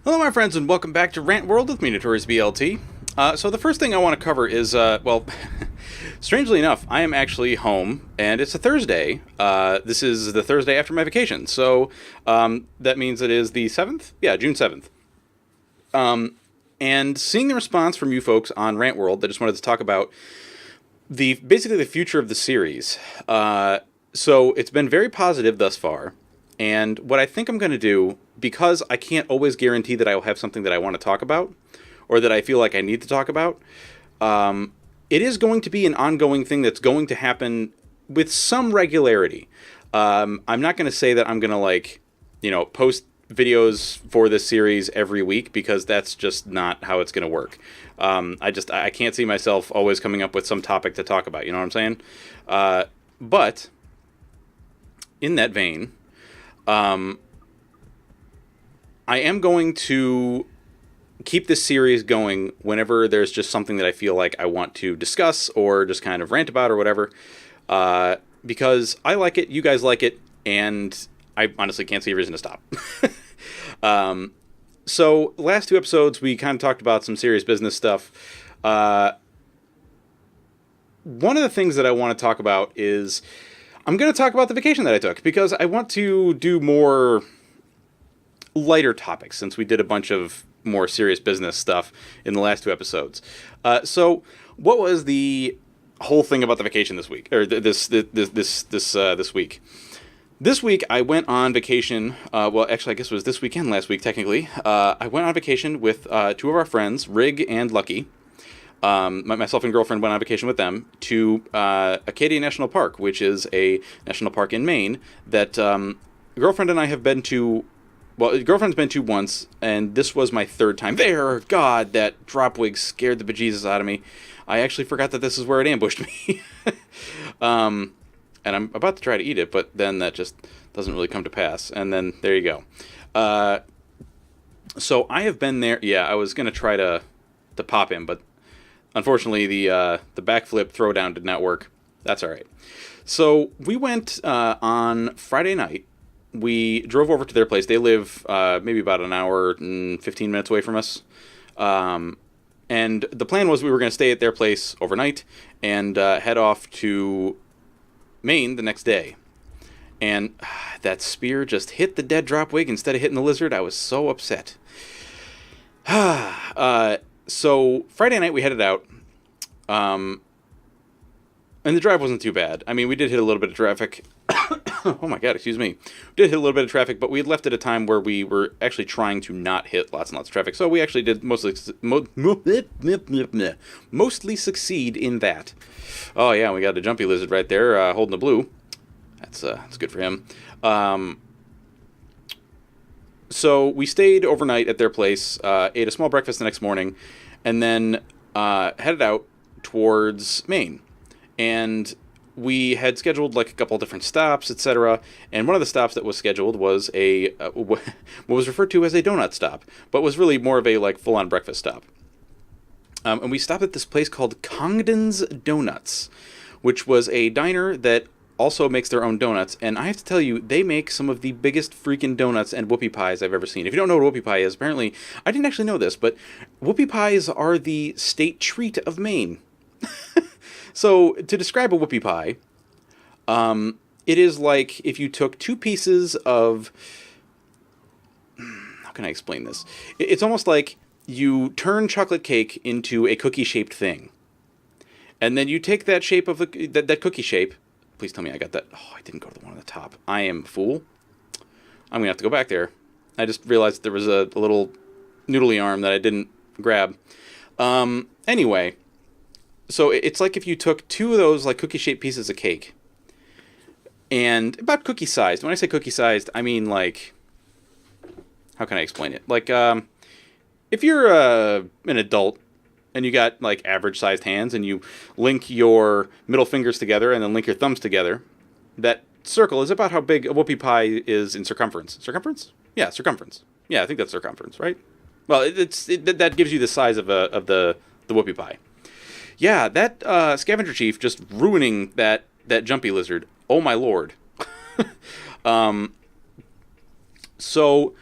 Hello, my friends, and welcome back to Rant World with me, Notorious BLT. So the first thing I want to cover is, strangely enough, I am actually home, and it's a Thursday. This is the Thursday after my vacation, so that means it is the 7th? Yeah, June 7th. And seeing the response from you folks on Rant World, I just wanted to talk about basically the future of the series. So it's been very positive thus far. And what I think I'm going to do, because I can't always guarantee that I will have something that I want to talk about, or that I feel like I need to talk about, it is going to be an ongoing thing that's going to happen with some regularity. I'm not going to say that I'm going to, post videos for this series every week, because that's just not how it's going to work. I can't see myself always coming up with some topic to talk about, you know what I'm saying? But in that vein, I am going to keep this series going whenever there's just something that I feel like I want to discuss or just kind of rant about or whatever, because I like it, you guys like it, and I honestly can't see a reason to stop. So last two episodes, we kind of talked about some serious business stuff. One of the things that I want to talk about is I'm going to talk about the vacation that I took, because I want to do more lighter topics since we did a bunch of more serious business stuff in the last two episodes. So what was the whole thing about the vacation this week, or this week? This week I went on vacation. Actually, I guess it was this weekend, last week technically. I went on vacation with two of our friends, Rig and Lucky. Myself and girlfriend went on vacation with them to Acadia National Park, which is a national park in Maine that girlfriend and I have been to. Well, girlfriend's been to once, and this was my third time there. God, that dropwig scared the bejesus out of me. I actually forgot that this is where it ambushed me. And I'm about to try to eat it, but then that just doesn't really come to pass. And then there you go. So I have been there. Yeah, I was gonna try to pop him, but unfortunately, the backflip throwdown did not work. That's all right. So we went on Friday night. We drove over to their place. They live maybe about an hour and 15 minutes away from us. And the plan was we were going to stay at their place overnight and head off to Maine the next day. And that spear just hit the dead dropwig instead of hitting the lizard. I was so upset. So Friday night we headed out, and the drive wasn't too bad. I mean, we did hit a little bit of traffic. Oh my god, excuse me. We did hit a little bit of traffic, but we had left at a time where we were actually trying to not hit lots and lots of traffic. So we actually did mostly succeed in that. Oh yeah, we got a jumpy lizard right there holding the blue. That's good for him. So we stayed overnight at their place, ate a small breakfast the next morning, and then headed out towards Maine. And we had scheduled like a couple of different stops, etc. And one of the stops that was scheduled was what was referred to as a donut stop, but was really more of a like full-on breakfast stop. And we stopped at this place called Congdon's Donuts, which was a diner that also makes their own donuts, and I have to tell you, they make some of the biggest freaking donuts and whoopie pies I've ever seen. If you don't know what whoopie pie is, apparently, I didn't actually know this, but whoopie pies are the state treat of Maine. So, to describe a whoopie pie, it is like if you took two pieces of... How can I explain this? It's almost like you turn chocolate cake into a cookie-shaped thing. And then you take that shape of that cookie shape. Please tell me I got that. Oh, I didn't go to the one on the top. I am a fool. I'm going to have to go back there. I just realized there was a little noodly arm that I didn't grab. Anyway, so it's like if you took two of those like cookie-shaped pieces of cake, and about cookie-sized. When I say cookie-sized, I mean like, how can I explain it? Like, if you're an adult, and you got like average-sized hands, and you link your middle fingers together and then link your thumbs together, that circle is about how big a whoopie pie is in circumference. Circumference? Yeah, circumference. Yeah, I think that's circumference, right? Well, that gives you the size of the whoopie pie. Yeah, that scavenger chief just ruining that jumpy lizard. Oh my lord. So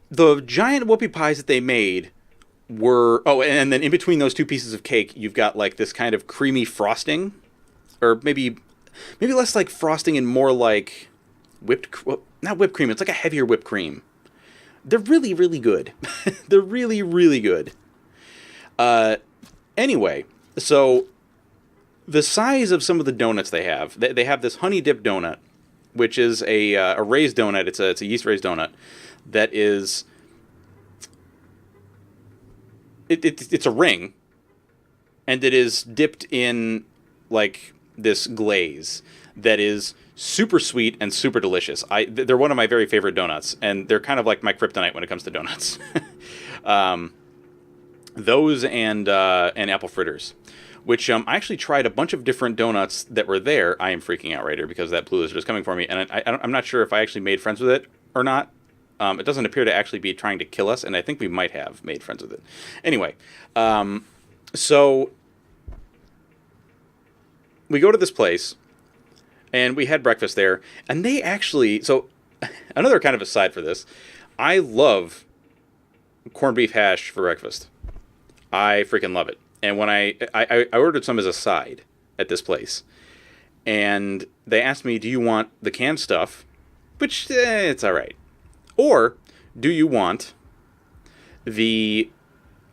the giant whoopie pies that they made were, oh, and then in between those two pieces of cake, you've got like this kind of creamy frosting, or maybe less like frosting and more like well, not whipped cream. It's like a heavier whipped cream. They're really, really good. They're really, really good. Anyway, so the size of some of the donuts they have this honey dip donut, which is a raised donut. It's a yeast raised donut that is it's a ring, and it is dipped in like this glaze that is super sweet and super delicious. They're one of my very favorite donuts, and they're kind of like my kryptonite when it comes to donuts. Those and apple fritters, which I actually tried a bunch of different donuts that were there. I am freaking out right here because that blue lizard is coming for me, and I'm not sure if I actually made friends with it or not. It doesn't appear to actually be trying to kill us, and I think we might have made friends with it. Anyway, so we go to this place, and we had breakfast there, and they actually... So, another kind of aside for this, I love corned beef hash for breakfast. I freaking love it. And when I ordered some as a side at this place, and they asked me, do you want the canned stuff? Which, it's all right. Or do you want the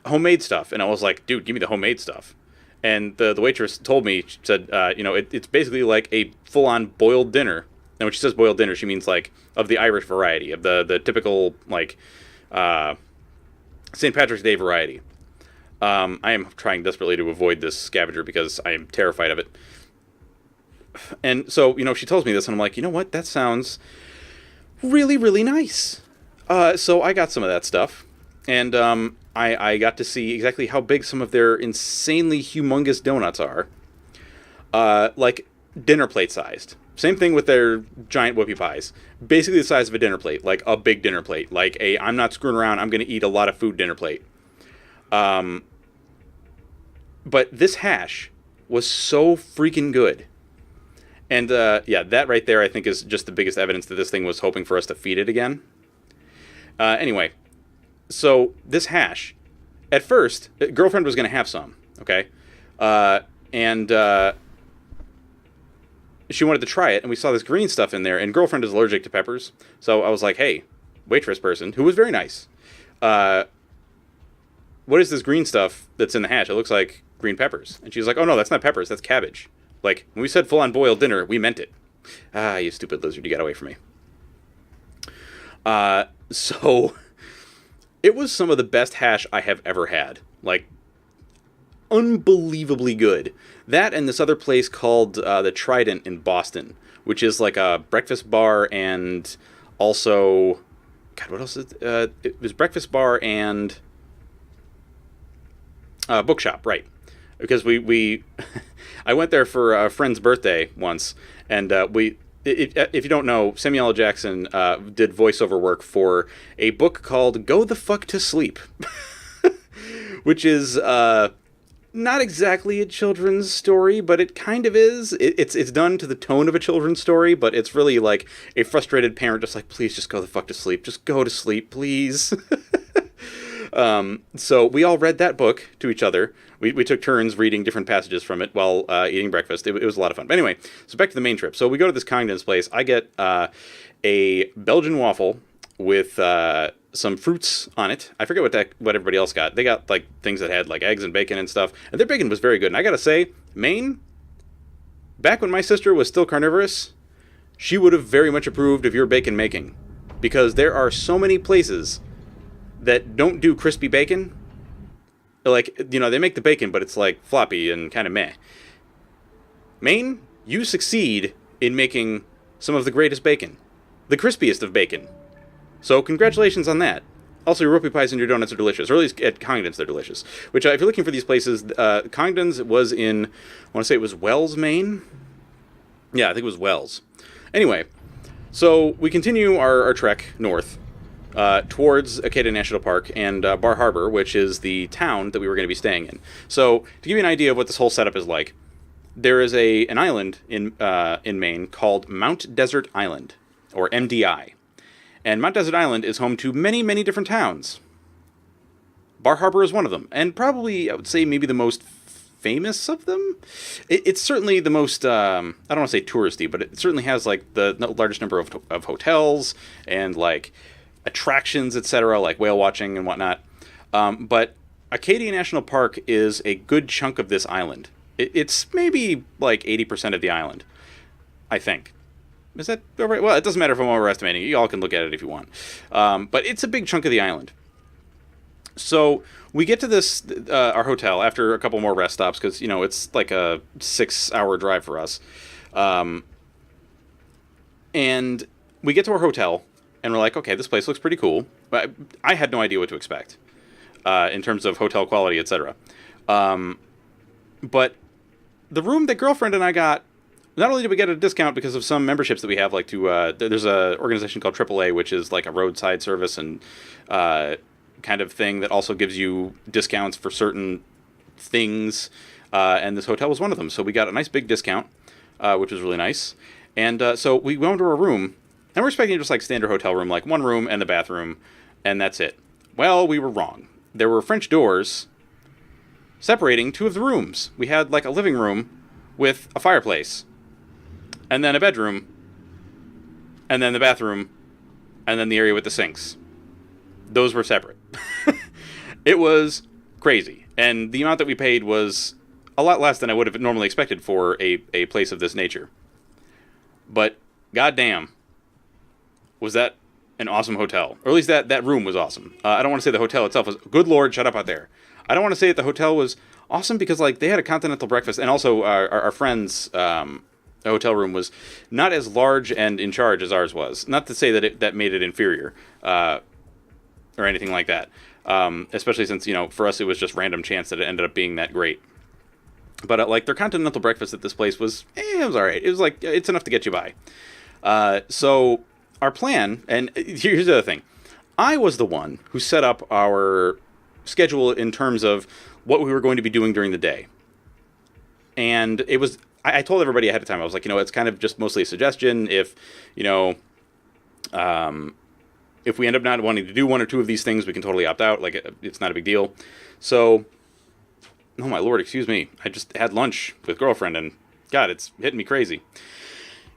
homemade stuff? And I was like, dude, give me the homemade stuff. And the waitress told me, she said, it's basically like a full-on boiled dinner. And when she says boiled dinner, she means like of the Irish variety, of the typical like St. Patrick's Day variety. I am trying desperately to avoid this scavenger because I am terrified of it. And so, she tells me this, and I'm like, you know what? That sounds really, really nice. So I got some of that stuff, and I got to see exactly how big some of their insanely humongous donuts are. Like dinner plate sized. Same thing with their giant whoopie pies. Basically the size of a dinner plate, like a big dinner plate, like a I'm not screwing around, I'm going to eat a lot of food dinner plate. But this hash was so freaking good. And that right there I think is just the biggest evidence that this thing was hoping for us to feed it again. Anyway, so this hash, at first, girlfriend was going to have some, okay? And she wanted to try it, and we saw this green stuff in there, and girlfriend is allergic to peppers. So I was like, hey, waitress person, who was very nice, what is this green stuff that's in the hash? It looks like green peppers. And she's like, oh no, that's not peppers, that's cabbage. Like, when we said full-on boiled dinner, we meant it. Ah, you stupid lizard, you got away from me. So, it was some of the best hash I have ever had. Like, unbelievably good. That and this other place called the Trident in Boston, which is like a breakfast bar and also... God, what else is it? It was breakfast bar and... bookshop, right. Because we I went there for a friend's birthday once, and if you don't know, Samuel L. Jackson did voiceover work for a book called Go the Fuck to Sleep, which is not exactly a children's story, but it kind of is. It's done to the tone of a children's story, but it's really like a frustrated parent just like, please just go the fuck to sleep. Just go to sleep, please. So we all read that book to each other. We took turns reading different passages from it while eating breakfast. It was a lot of fun. But anyway, so back to the main trip. So we go to this Congdon's place. I get a Belgian waffle with some fruits on it. I forget what everybody else got. They got like things that had like eggs and bacon and stuff. And their bacon was very good. And I gotta say, Maine, back when my sister was still carnivorous, she would have very much approved of your bacon making. Because there are so many places that don't do crispy bacon. Like, they make the bacon, but it's like floppy and kind of meh. Maine, you succeed in making some of the greatest bacon. The crispiest of bacon. So congratulations on that. Also, your whoopie pies and your donuts are delicious. Or at least at Congdon's they're delicious. Which, if you're looking for these places, Congdon's was in, I want to say it was Wells, Maine? Yeah, I think it was Wells. Anyway, so we continue our trek north. Towards Acadia National Park and Bar Harbor, which is the town that we were going to be staying in. So, to give you an idea of what this whole setup is like, there is an island in Maine called Mount Desert Island, or MDI. And Mount Desert Island is home to many, many different towns. Bar Harbor is one of them, and probably, I would say, maybe the most famous of them. It's certainly the most, I don't want to say touristy, but it certainly has, like, the largest number of hotels and, like, attractions, etc., like whale watching and whatnot. But Acadia National Park is a good chunk of this island. It's maybe, like, 80% of the island, I think. Is that right? Well, it doesn't matter if I'm overestimating. You all can look at it if you want. But it's a big chunk of the island. So we get to this, our hotel, after a couple more rest stops, because, you know, it's like a 6-hour drive for us. And we get to our hotel, and we're like, okay, this place looks pretty cool. But I had no idea what to expect in terms of hotel quality, etc. But the room that girlfriend and I got, not only did we get a discount because of some memberships that we have, like there's a organization called AAA, which is like a roadside service and kind of thing that also gives you discounts for certain things, and this hotel was one of them. So we got a nice big discount, which was really nice. And so we went to our room, and we're expecting just like standard hotel room, like one room and the bathroom, and that's it. Well, we were wrong. There were French doors separating two of the rooms. We had like a living room with a fireplace, and then a bedroom, and then the bathroom, and then the area with the sinks. Those were separate. It was crazy. And the amount that we paid was a lot less than I would have normally expected for a place of this nature. But goddamn, was that an awesome hotel. Or at least that room was awesome. I don't want to say the hotel itself was... Good Lord, shut up out there. I don't want to say that the hotel was awesome because, like, they had a continental breakfast. And also, our friends... the hotel room was not as large and in charge as ours was. Not to say that that made it inferior. Or anything like that. Especially since, you know, for us it was just random chance that it ended up being that great. But, like, their continental breakfast at this place was... it was alright. It was, like, it's enough to get you by. So, our plan... And here's the other thing. I was the one who set up our schedule in terms of what we were going to be doing during the day. And it was... I told everybody ahead of time. I was like, you know, it's kind of just mostly a suggestion. If, you know... if we end up not wanting to do one or two of these things, we can totally opt out. Like, it's not a big deal. So, oh my Lord, excuse me. I just had lunch with girlfriend, and God, it's hitting me crazy.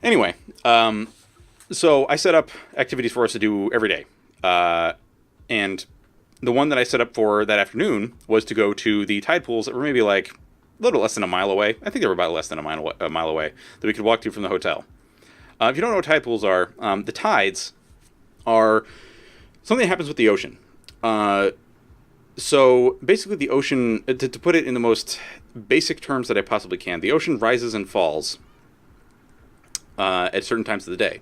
Anyway, so I set up activities for us to do every day. And the one that I set up for that afternoon was to go to the tide pools that were maybe like a little less than a mile away. I think they were about less than a mile away that we could walk to from the hotel. If you don't know what tide pools are, the tides are something that happens with the ocean. So basically the ocean, to put it in the most basic terms that I possibly can, the ocean rises and falls at certain times of the day.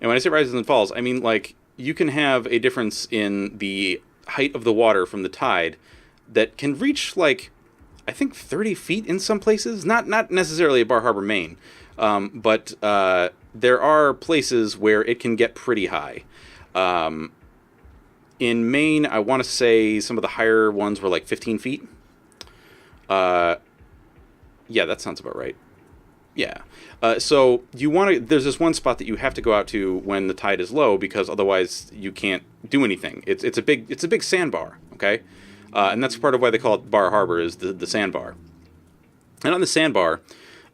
And when I say rises and falls, I mean, like, you can have a difference in the height of the water from the tide that can reach, like, I think 30 feet in some places. Not necessarily at Bar Harbor, Maine. But there are places where it can get pretty high. In Maine, I want to say some of the higher ones were like 15 feet. Yeah, that sounds about right. Yeah. So you want to... There's this one spot that you have to go out to when the tide is low because otherwise you can't do anything. It's a big sandbar, okay? And that's part of why they call it Bar Harbor, is the sandbar. And on the sandbar,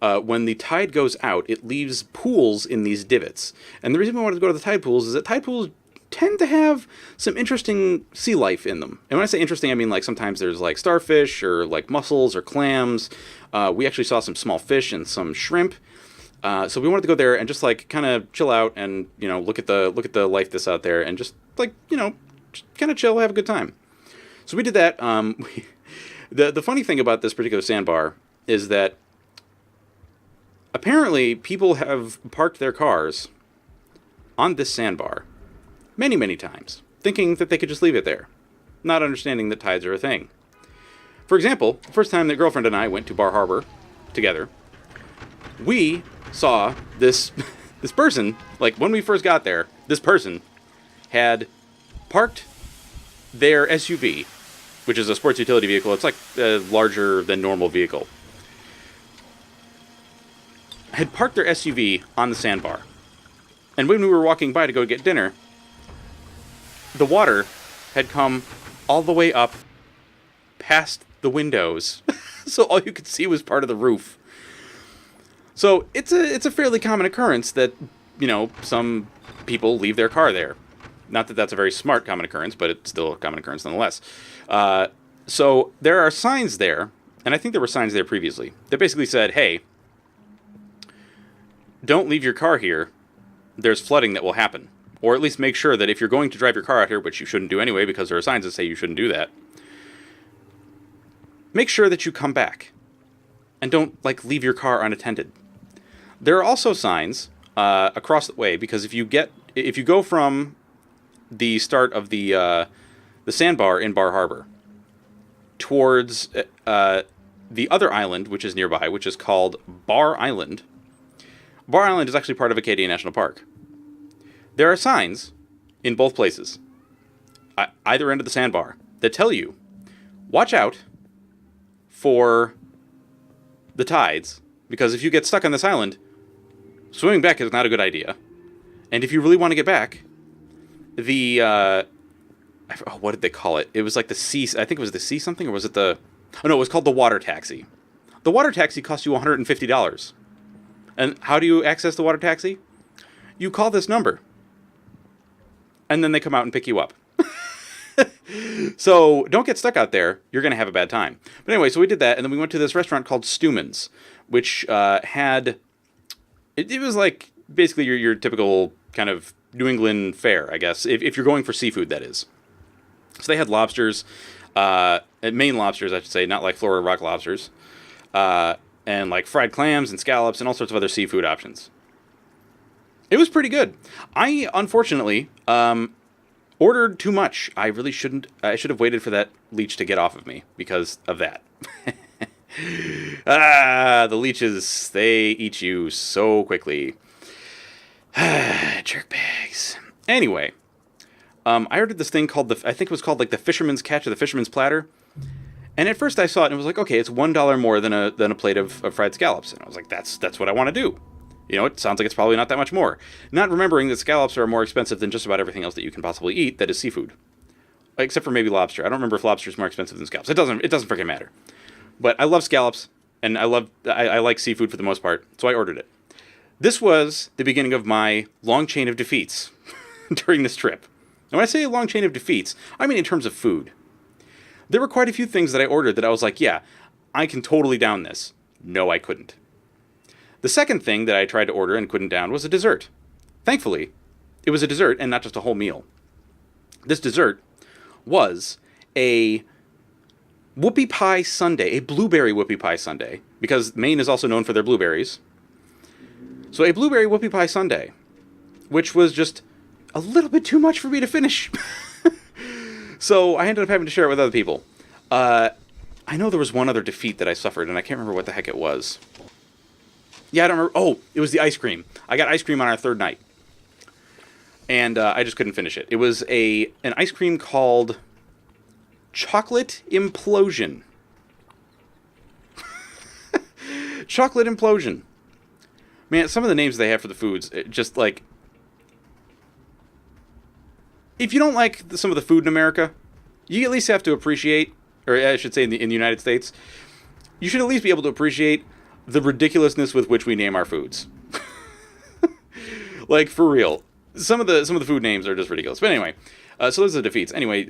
when the tide goes out, it leaves pools in these divots. And the reason we wanted to go to the tide pools is that tide pools tend to have some interesting sea life in them. And when I say interesting, I mean, like, sometimes there's, like, starfish or, like, mussels or clams. We actually saw some small fish and some shrimp. So we wanted to go there and just, like, kind of chill out and, you know, look at the life that's out there and just, like, you know, just kind of chill, have a good time. So we did that. The funny thing about this particular sandbar is that apparently people have parked their cars on this sandbar many, many times, thinking that they could just leave it there, not understanding that tides are a thing. For example, the first time that girlfriend and I went to Bar Harbor together, we saw this person, like, when we first got there, this person had parked their SUV, which is a sports utility vehicle. It's like a larger than normal vehicle. Had parked their SUV on the sandbar. And when we were walking by to go get dinner, the water had come all the way up past the windows. So all you could see was part of the roof. So it's a fairly common occurrence that, some people leave their car there. Not that that's a very smart common occurrence, but it's still a common occurrence nonetheless. So there are signs there, and I think there were signs there previously, that basically said, hey, don't leave your car here. There's flooding that will happen. Or at least make sure that if you're going to drive your car out here, which you shouldn't do anyway because there are signs that say you shouldn't do that, make sure that you come back. And don't, leave your car unattended. There are also signs across the way, because if you go from the start of the sandbar in Bar Harbor towards the other island, which is nearby, which is called Bar Island. Bar Island is actually part of Acadia National Park. There are signs in both places, either end of the sandbar, that tell you, watch out for the tides, because if you get stuck on this island, swimming back is not a good idea. And if you really want to get back, what did they call it? It was like the sea, I think it was the sea something, or was it it was called the water taxi. The water taxi costs you $150. And how do you access the water taxi? You call this number. And then they come out and pick you up. So don't get stuck out there. You're going to have a bad time. But anyway, so we did that, and then we went to this restaurant called Stewman's, which had... It was like basically your typical kind of New England fare, I guess, if you're going for seafood, that is. So they had lobsters, Maine lobsters, I should say, not like Florida rock lobsters, and like fried clams and scallops and all sorts of other seafood options. It was pretty good. I, unfortunately, ordered too much. I really shouldn't. I should have waited for that leech to get off of me because of that. The leeches, they eat you so quickly. Jerkbags. Anyway, I ordered this thing called I think it was called like the Fisherman's Catch or the Fisherman's Platter. And at first I saw it and it was like, okay, it's $1 more than a plate of fried scallops. And I was like, that's what I want to do. It sounds like it's probably not that much more. Not remembering that scallops are more expensive than just about everything else that you can possibly eat that is seafood. Except for maybe lobster. I don't remember if lobster is more expensive than scallops. It doesn't freaking matter. But I love scallops, and I like seafood for the most part, so I ordered it. This was the beginning of my long chain of defeats during this trip. And when I say a long chain of defeats, I mean in terms of food. There were quite a few things that I ordered that I was like, yeah, I can totally down this. No, I couldn't. The second thing that I tried to order and couldn't down was a dessert. Thankfully, it was a dessert and not just a whole meal. This dessert was a whoopie pie sundae, a blueberry whoopie pie sundae, because Maine is also known for their blueberries. So a blueberry whoopie pie sundae, which was just a little bit too much for me to finish. So I ended up having to share it with other people. I know there was one other defeat that I suffered, and I can't remember what the heck it was. Yeah, I don't remember. Oh, it was the ice cream. I got ice cream on our third night. And I just couldn't finish it. It was an ice cream called Chocolate Implosion. Chocolate Implosion. Man, some of the names they have for the foods, just like... If you don't like some of the food in America, you at least have to appreciate, or I should say in the United States, you should at least be able to appreciate the ridiculousness with which we name our foods. Like, for real. Some of the food names are just ridiculous. But anyway, so those are the defeats. Anyway,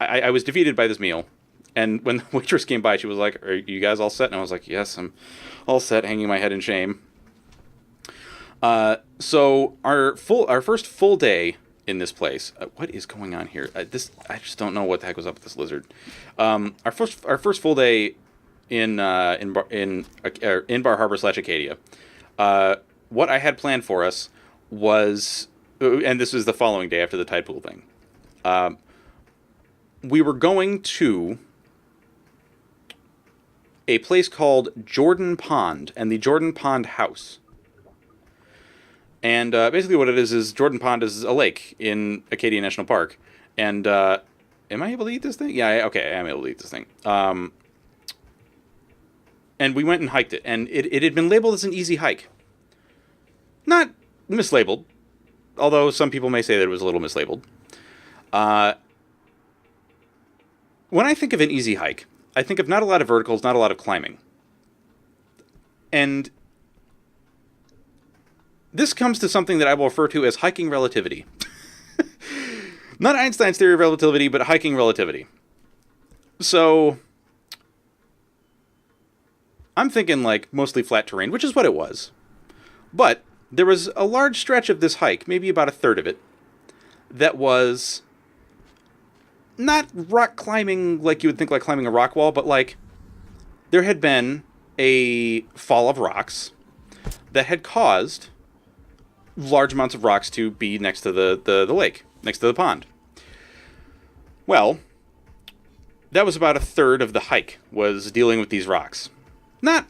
I was defeated by this meal, and when the waitress came by, she was like, "Are you guys all set?" And I was like, "Yes, I'm all set," hanging my head in shame. So our first full day in this place. What is going on here? I just don't know what the heck was up with this lizard. Our first full day in Bar Harbor / Acadia. What I had planned for us was, and this was the following day after the tide pool thing. We were going to a place called Jordan Pond and the Jordan Pond House. And basically what it is Jordan Pond is a lake in Acadia National Park. And am I able to eat this thing? Yeah, okay, I am able to eat this thing. And we went and hiked it. And it had been labeled as an easy hike. Not mislabeled. Although some people may say that it was a little mislabeled. Uh, when I think of an easy hike, I think of not a lot of verticals, not a lot of climbing. And this comes to something that I will refer to as hiking relativity. Not Einstein's theory of relativity, but hiking relativity. So I'm thinking like mostly flat terrain, which is what it was. But there was a large stretch of this hike, maybe about a third of it, that was not rock climbing like you would think like climbing a rock wall, but like there had been a fall of rocks that had caused large amounts of rocks to be next to the lake, next to the pond. Well, that was about a third of the hike, was dealing with these rocks. Not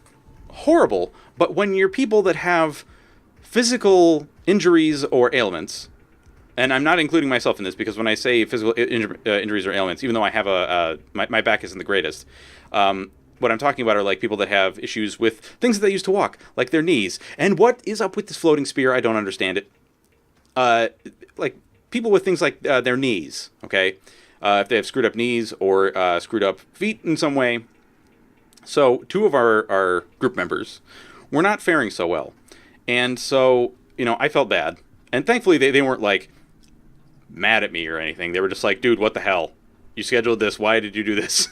horrible, but when you're people that have physical injuries or ailments, and I'm not including myself in this because when I say physical injuries or ailments, even though I have my back isn't the greatest, what I'm talking about are like people that have issues with things that they use to walk, like their knees. And what is up with this floating spear? I don't understand it. Like people with things like their knees, okay? If they have screwed up knees or screwed up feet in some way. So 2 of our group members were not faring so well. And so, I felt bad. And thankfully they weren't like mad at me or anything. They were just like, dude, what the hell? You scheduled this. Why did you do this?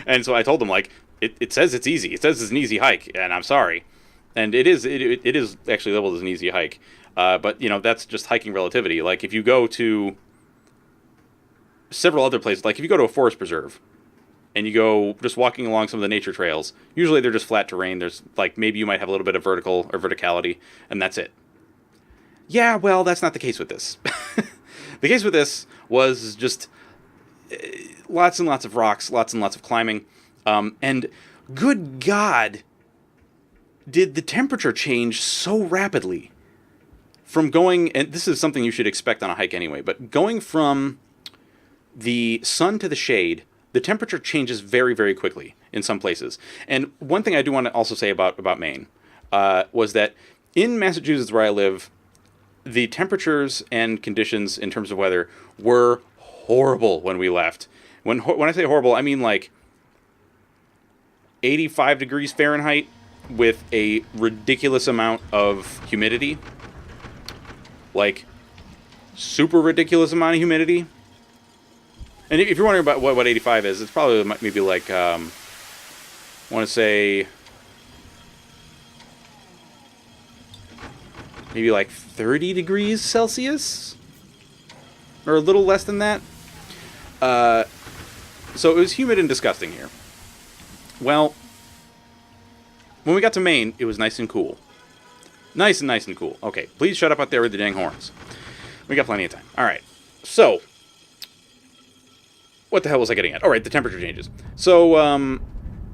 And so I told them, like, it says it's easy. It says it's an easy hike, and I'm sorry. And it is actually labeled as an easy hike. But, that's just hiking relativity. Like, if you go to several other places, like if you go to a forest preserve, and you go just walking along some of the nature trails, usually they're just flat terrain. There's, like, maybe you might have a little bit of vertical or verticality, and that's it. Yeah, well, that's not the case with this. The case with this was just lots and lots of rocks, lots and lots of climbing. And good God, did the temperature change so rapidly from going, and this is something you should expect on a hike anyway, but going from the sun to the shade, the temperature changes very, very quickly in some places. And one thing I do want to also say about Maine was that in Massachusetts, where I live, the temperatures and conditions in terms of weather were horrible when we left. When I say horrible, I mean like 85 degrees Fahrenheit with a ridiculous amount of humidity. Like, super ridiculous amount of humidity. And if you're wondering about what 85 is, it's probably maybe like, I want to say, maybe like 30 degrees Celsius? Or a little less than that. So it was humid and disgusting here. Well, when we got to Maine, it was nice and cool. Nice and cool. Okay, please shut up out there with the dang horns. We got plenty of time. All right. So, what the hell was I getting at? All right, the temperature changes. So,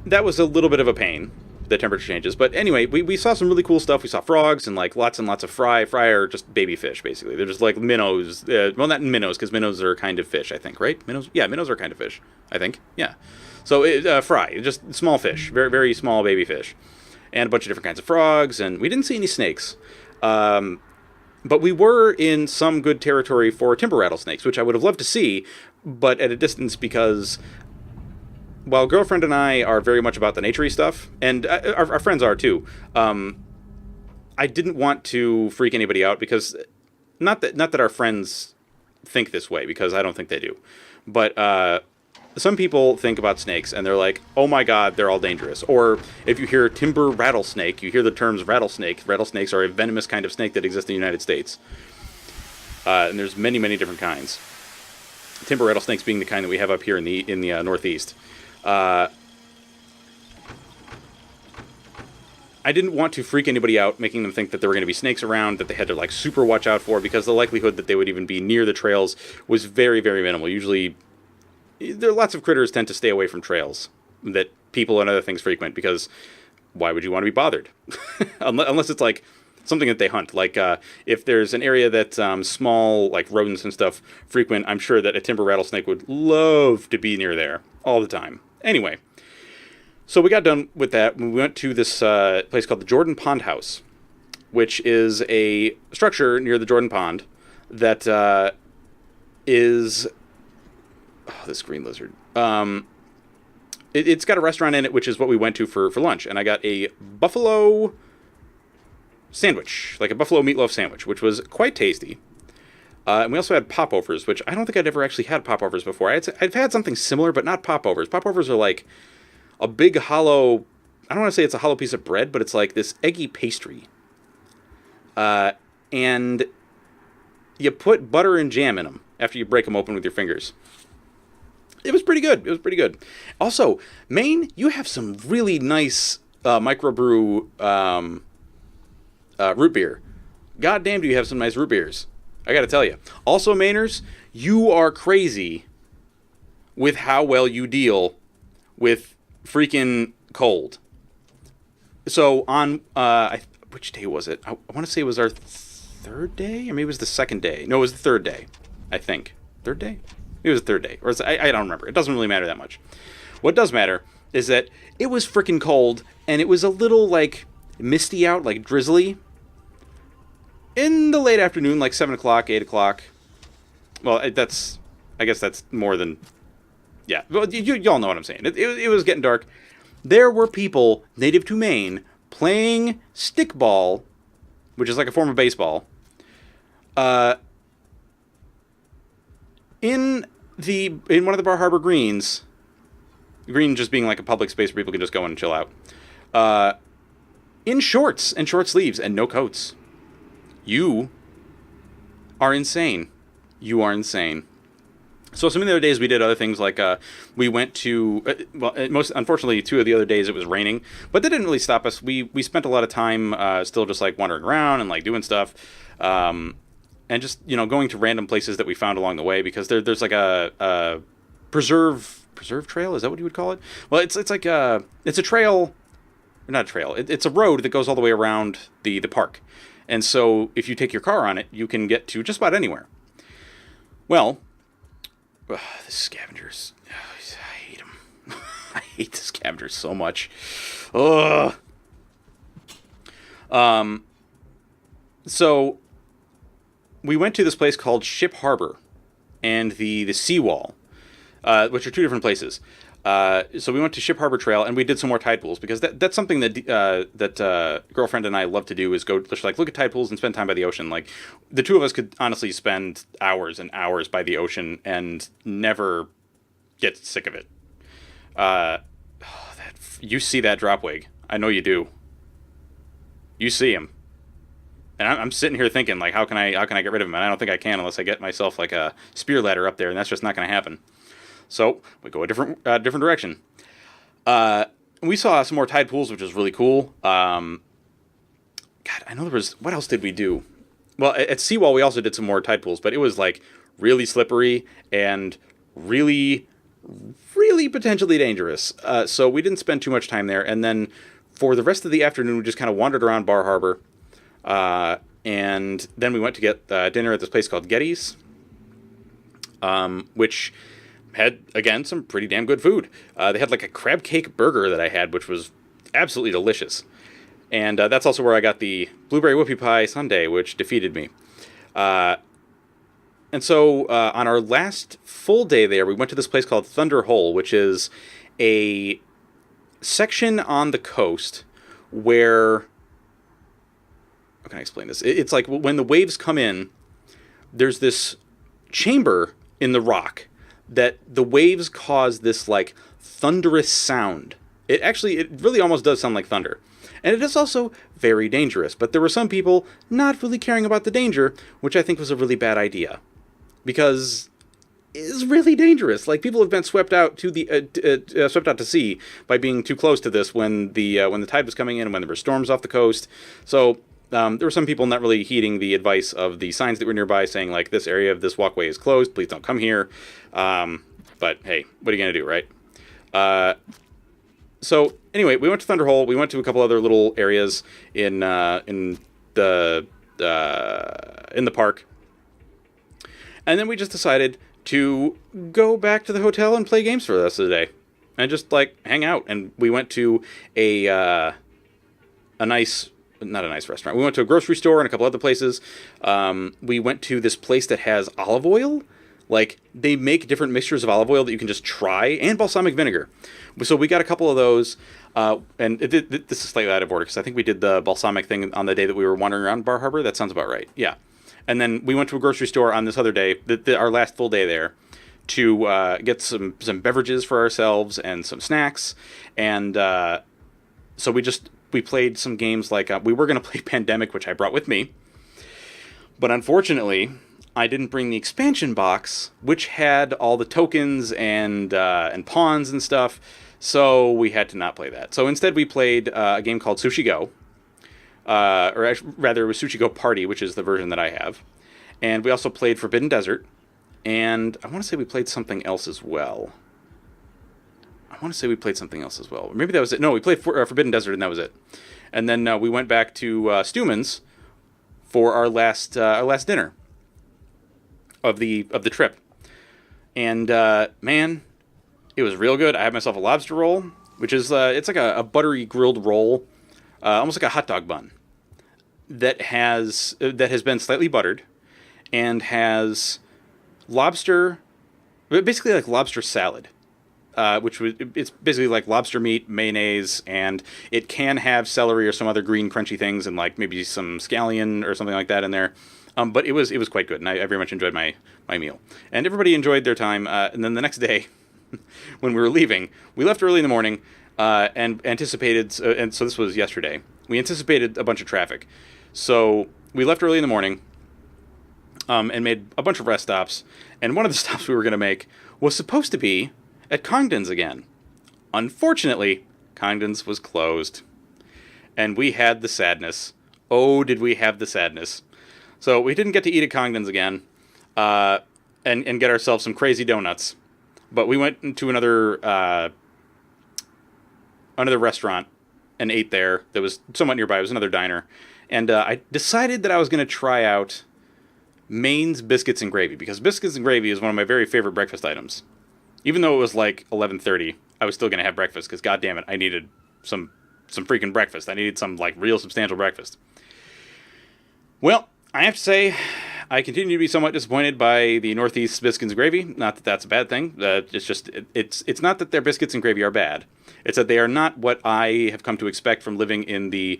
that was a little bit of a pain, the temperature changes. But anyway, we saw some really cool stuff. We saw frogs and like lots and lots of fry. Fry are just baby fish, basically. They're just like minnows. Well, not minnows, because minnows are a kind of fish, I think, right? Minnows? Yeah, minnows are a kind of fish, I think. Yeah. So, fry, just small fish, very, very small baby fish. And a bunch of different kinds of frogs, and we didn't see any snakes. But we were in some good territory for timber rattlesnakes, which I would have loved to see, but at a distance because, while girlfriend and I are very much about the naturey stuff, and our friends are too, I didn't want to freak anybody out because, not that our friends think this way, because I don't think they do, but some people think about snakes and they're like, oh my god, they're all dangerous. Or if you hear timber rattlesnake, you hear the terms rattlesnake. Rattlesnakes are a venomous kind of snake that exists in the United States. And there's many, many different kinds. Timber rattlesnakes being the kind that we have up here in the Northeast. I didn't want to freak anybody out, making them think that there were going to be snakes around that they had to like super watch out for, because the likelihood that they would even be near the trails was very, very minimal. Usually, there are lots of critters tend to stay away from trails that people and other things frequent, because why would you want to be bothered? Unless it's like something that they hunt. Like if there's an area that small like rodents and stuff frequent, I'm sure that a timber rattlesnake would love to be near there all the time. Anyway, so we got done with that. We went to this place called the Jordan Pond House, which is a structure near the Jordan Pond that is this green lizard. It's got a restaurant in it, which is what we went to for lunch, and I got a buffalo sandwich, like a buffalo meatloaf sandwich, which was quite tasty. And we also had popovers, which I don't think I'd ever actually had popovers before. I've had something similar, but not popovers. Popovers are like a big hollow, I don't want to say it's a hollow piece of bread, but it's like this eggy pastry. And you put butter and jam in them after you break them open with your fingers. It was pretty good. It was pretty good. Also, Maine, you have some really nice microbrew root beer. God damn, do you have some nice root beers. I gotta tell you. Also, Mainers, you are crazy with how well you deal with freaking cold. So on, which day was it? I want to say it was our third day, or maybe it was the second day. No, it was the third day, I think. Third day? It was the third day. Or I don't remember. It doesn't really matter that much. What does matter is that it was freaking cold, and it was a little, like, misty out, like drizzly. In the late afternoon, like 7 o'clock, 8 o'clock. Well, I guess that's more than... Yeah, well, y'all know what I'm saying. It was getting dark. There were people native to Maine playing stickball, which is like a form of baseball, in one of the Bar Harbor greens. Green just being like a public space where people can just go in and chill out. In shorts and short sleeves and no coats. You are insane. You are insane. So some of the other days we did other things, like we went to, most unfortunately 2 of the other days it was raining, but that didn't really stop us. We spent a lot of time still just like wandering around and like doing stuff, and just, you know, going to random places that we found along the way, because there's like a preserve trail, is that what you would call it? Well, it's like it's a trail, not a trail, it's a road that goes all the way around the park. And so if you take your car on it, you can get to just about anywhere. Well, the scavengers, I hate them. I hate the scavengers so much. Ugh. So we went to this place called Ship Harbor and the Seawall, which are 2 different places. So we went to Ship Harbor Trail, and we did some more tide pools, because that's something that girlfriend and I love to do, is go just like look at tide pools and spend time by the ocean. Like, the 2 of us could honestly spend hours and hours by the ocean and never get sick of it. You see that dropwig? I know you do. You see him, and I'm sitting here thinking, like, how can I get rid of him? And I don't think I can unless I get myself like a spear ladder up there, and that's just not going to happen. So we go a different direction. We saw some more tide pools, which was really cool. God, I know there was... What else did we do? Well, at Seawall, we also did some more tide pools, but it was like really slippery and really, really potentially dangerous. So we didn't spend too much time there. And then for the rest of the afternoon, we just kind of wandered around Bar Harbor. And then we went to get dinner at this place called Getty's, which had, again, some pretty damn good food. They had like a crab cake burger that I had, which was absolutely delicious. And that's also where I got the blueberry whoopie pie sundae, which defeated me. And so on our last full day there, we went to this place called Thunder Hole, which is a section on the coast where... How can I explain this? It's like when the waves come in, there's this chamber in the rock that the waves cause this like thunderous sound. It really almost does sound like thunder. And it is also very dangerous. But there were some people not really caring about the danger, which I think was a really bad idea. Because it's really dangerous. Like, people have been swept out to swept out to sea by being too close to this when the tide was coming in and when there were storms off the coast. So there were some people not really heeding the advice of the signs that were nearby saying, like, this area of this walkway is closed, please don't come here. But hey, what are you going to do, right? So anyway, we went to Thunder Hole. We went to a couple other little areas in the park. And then we just decided to go back to the hotel and play games for the rest of the day. And just, like, hang out. And we went to not a nice restaurant. We went to a grocery store and a couple other places. We went to this place that has olive oil. Like, they make different mixtures of olive oil that you can just try, and balsamic vinegar. So we got a couple of those, and this is slightly out of order, because I think we did the balsamic thing on the day that we were wandering around Bar Harbor. That sounds about right, yeah. And then we went to a grocery store on this other day, our last full day there, to get some beverages for ourselves and some snacks. And so we played some games like, we were going to play Pandemic, which I brought with me. But unfortunately, I didn't bring the expansion box, which had all the tokens and pawns and stuff. So we had to not play that. So instead we played a game called Sushi Go. Or rather, it was Sushi Go Party, which is the version that I have. And we also played Forbidden Desert. And I want to say we played something else as well. Maybe that was it. No, we played Forbidden Desert, and that was it. And then we went back to Stewman's for our last dinner of the trip. And man, it was real good. I had myself a lobster roll, which is it's like a buttery grilled roll, almost like a hot dog bun, that has been slightly buttered and has lobster, basically like lobster salad, it's basically like lobster meat, mayonnaise, and it can have celery or some other green crunchy things, and like maybe some scallion or something like that in there. But it was quite good, and I very much enjoyed my meal. And everybody enjoyed their time. And then the next day, when we were leaving, we left early in the morning and anticipated, and so this was yesterday, we anticipated a bunch of traffic. So we left early in the morning and made a bunch of rest stops. And one of the stops we were going to make was supposed to be at Congdon's again. Unfortunately, Congdon's was closed. And we had the sadness. Oh, did we have the sadness. So we didn't get to eat at Congdon's again and get ourselves some crazy donuts. But we went into another restaurant and ate there that was somewhat nearby. It was another diner. And I decided that I was going to try out Maine's Biscuits and Gravy, because biscuits and gravy is one of my very favorite breakfast items. Even though it was like 11:30, I was still going to have breakfast, because God damn it, I needed some freaking breakfast. I needed some like real substantial breakfast. Well, I have to say, I continue to be somewhat disappointed by the Northeast Biscuits and Gravy. Not that that's a bad thing. It's just it's not that their biscuits and gravy are bad. It's that they are not what I have come to expect from living in the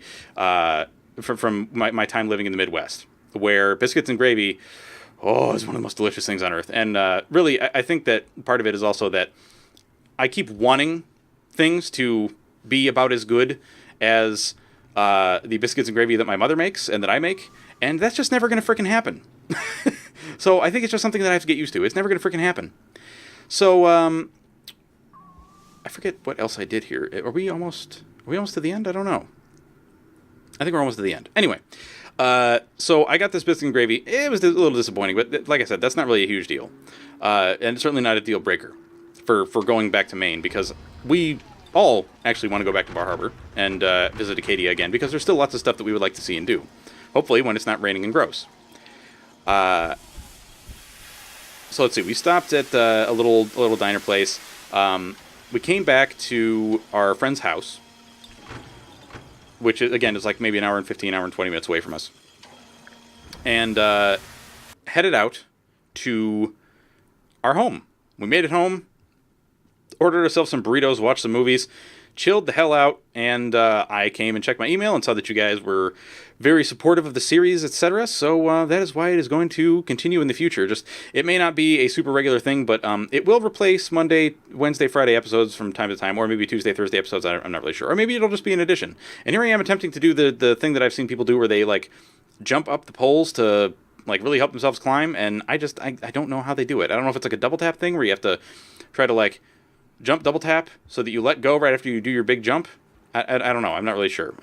from my time living in the Midwest, where biscuits and gravy, is one of the most delicious things on earth. And really, I think that part of it is also that I keep wanting things to be about as good as the biscuits and gravy that my mother makes and that I make, and that's just never going to frickin' happen. So I think it's just something that I have to get used to. It's never going to frickin' happen. So I forget what else I did here. Are we almost to the end? I don't know. I think we're almost to the end. Anyway, so I got this biscuit and gravy. It was a little disappointing, but like I said, that's not really a huge deal. And certainly not a deal breaker for going back to Maine, because we all actually want to go back to Bar Harbor and visit Acadia again, because there's still lots of stuff that we would like to see and do. Hopefully when it's not raining and gross. So let's see. We stopped at a little diner place. We came back to our friend's house, which again is like maybe an hour and 15, hour and 20 minutes away from us, and headed out to our home. We made it home, ordered ourselves some burritos, watched some movies, chilled the hell out, and I came and checked my email and saw that you guys were very supportive of the series, etc. So that is why it is going to continue in the future. Just, it may not be a super regular thing, but it will replace Monday, Wednesday, Friday episodes from time to time, or maybe Tuesday, Thursday episodes. I'm not really sure. Or maybe it'll just be an addition. And here I am attempting to do the thing that I've seen people do, where they like jump up the poles to like really help themselves climb, and I don't know how they do it. I don't know if it's like a double tap thing where you have to try to like jump double tap so that you let go right after you do your big jump. I don't know. I'm not really sure.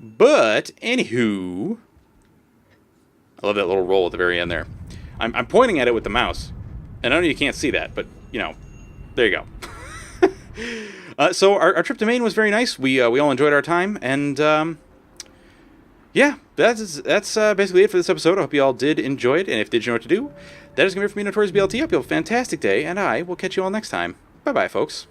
But anywho, I love that little roll at the very end there. I'm pointing at it with the mouse, and I know you can't see that, but you know, there you go. So our trip to Maine was very nice. We all enjoyed our time, and yeah, that's basically it for this episode. I hope you all did enjoy it, and if did you know what to do, that is going to be it for me, Notorious BLT. I hope you have a fantastic day, and I will catch you all next time. Bye-bye, folks.